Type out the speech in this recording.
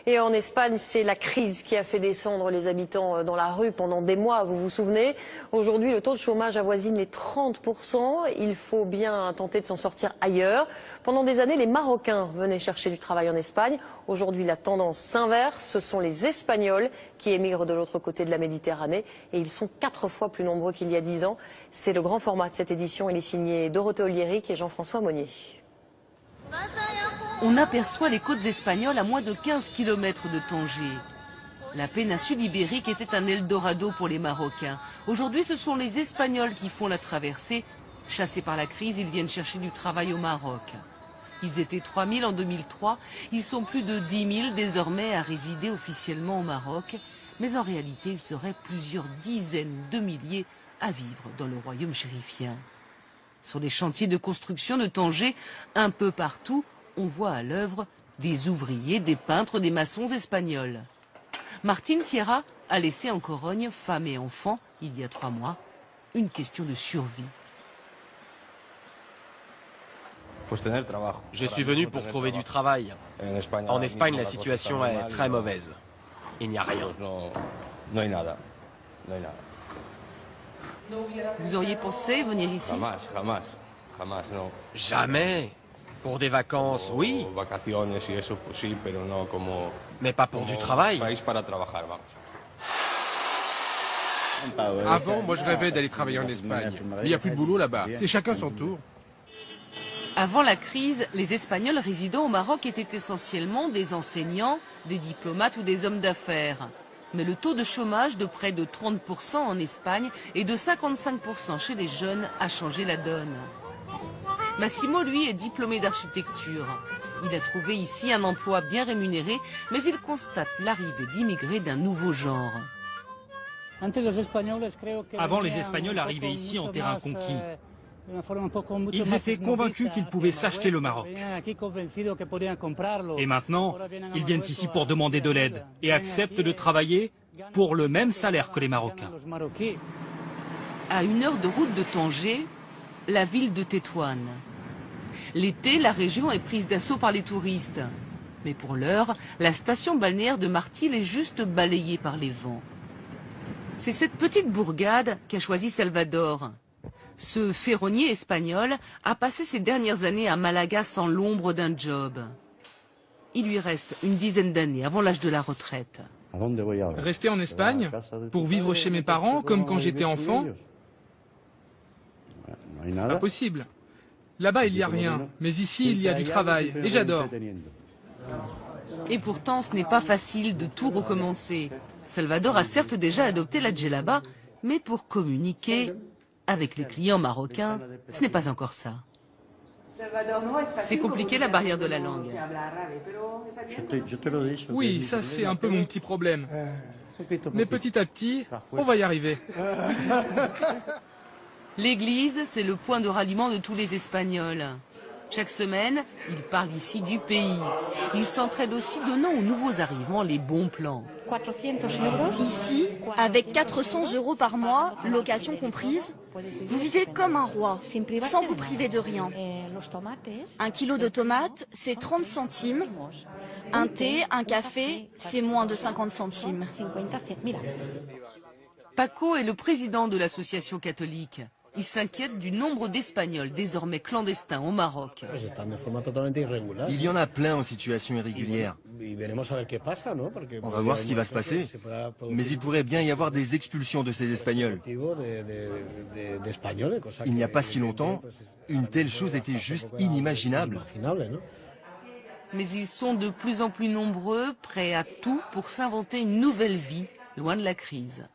Et en Espagne, c'est la crise qui a fait descendre les habitants dans la rue pendant des mois, vous vous souvenez. Aujourd'hui, le taux de chômage avoisine les 30%. Il faut bien tenter de s'en sortir ailleurs. Pendant des années, les Marocains venaient chercher du travail en Espagne. Aujourd'hui, la tendance s'inverse. Ce sont les Espagnols qui émigrent de l'autre côté de la Méditerranée. Et ils sont 4 fois plus nombreux qu'il y a 10 ans. C'est le grand format de cette édition. Il est signé Dorothée Oliéric et Jean-François Monnier. On aperçoit les côtes espagnoles à moins de 15 km de Tanger. La péninsule ibérique était un Eldorado pour les Marocains. Aujourd'hui, ce sont les Espagnols qui font la traversée. Chassés par la crise, ils viennent chercher du travail au Maroc. Ils étaient 3 000 en 2003. Ils sont plus de 10 000 désormais à résider officiellement au Maroc. Mais en réalité, il serait plusieurs dizaines de milliers à vivre dans le royaume chérifien. Sur les chantiers de construction de Tanger, un peu partout, on voit à l'œuvre des ouvriers, des peintres, des maçons espagnols. Martín Sierra a laissé en Corogne, femme et enfants, il y a 3 mois, une question de survie. Je suis venu pour trouver du travail. En Espagne, la situation est très mauvaise. Il n'y a rien. Vous auriez pensé venir ici? Jamais. Pour des vacances, oui. Mais pas pour du travail. Avant, moi je rêvais d'aller travailler en Espagne. Mais il n'y a plus de boulot là-bas. C'est chacun son tour. Avant la crise, les Espagnols résidant au Maroc étaient essentiellement des enseignants, des diplomates ou des hommes d'affaires. Mais le taux de chômage de près de 30% en Espagne et de 55% chez les jeunes a changé la donne. Massimo, lui, est diplômé d'architecture. Il a trouvé ici un emploi bien rémunéré, mais il constate l'arrivée d'immigrés d'un nouveau genre. Avant, les Espagnols arrivaient ici en terrain conquis. Ils étaient convaincus qu'ils pouvaient s'acheter le Maroc. Et maintenant, ils viennent ici pour demander de l'aide et acceptent de travailler pour le même salaire que les Marocains. À 1 heure de route de Tanger, la ville de Tétouan. L'été, la région est prise d'assaut par les touristes. Mais pour l'heure, la station balnéaire de Martil est juste balayée par les vents. C'est cette petite bourgade qu'a choisi Salvador. Ce ferronnier espagnol a passé ses dernières années à Malaga sans l'ombre d'un job. Il lui reste une dizaine d'années avant l'âge de la retraite. Rester en Espagne pour vivre chez mes parents comme quand j'étais enfant, c'est pas possible. Là-bas, il n'y a rien, mais ici, il y a du travail, et j'adore. Et pourtant, ce n'est pas facile de tout recommencer. Salvador a certes déjà adopté la djellaba, mais pour communiquer avec les clients marocains, ce n'est pas encore ça. C'est compliqué la barrière de la langue. Oui, ça c'est un peu mon petit problème. Mais petit à petit, on va y arriver. L'église, c'est le point de ralliement de tous les Espagnols. Chaque semaine, ils parlent ici du pays. Ils s'entraident aussi, donnant aux nouveaux arrivants les bons plans. Ici, avec 400 € par mois, location comprise, vous vivez comme un roi, sans vous priver de rien. 1 kilo de tomates, c'est 30 centimes. Un thé, un café, c'est moins de 50 centimes. Paco est le président de l'association catholique. Il s'inquiète du nombre d'Espagnols désormais clandestins au Maroc. Il y en a plein en situation irrégulière. On va voir ce qui va se passer. Mais il pourrait bien y avoir des expulsions de ces Espagnols. Il n'y a pas si longtemps, une telle chose était juste inimaginable. Mais ils sont de plus en plus nombreux, prêts à tout pour s'inventer une nouvelle vie, loin de la crise.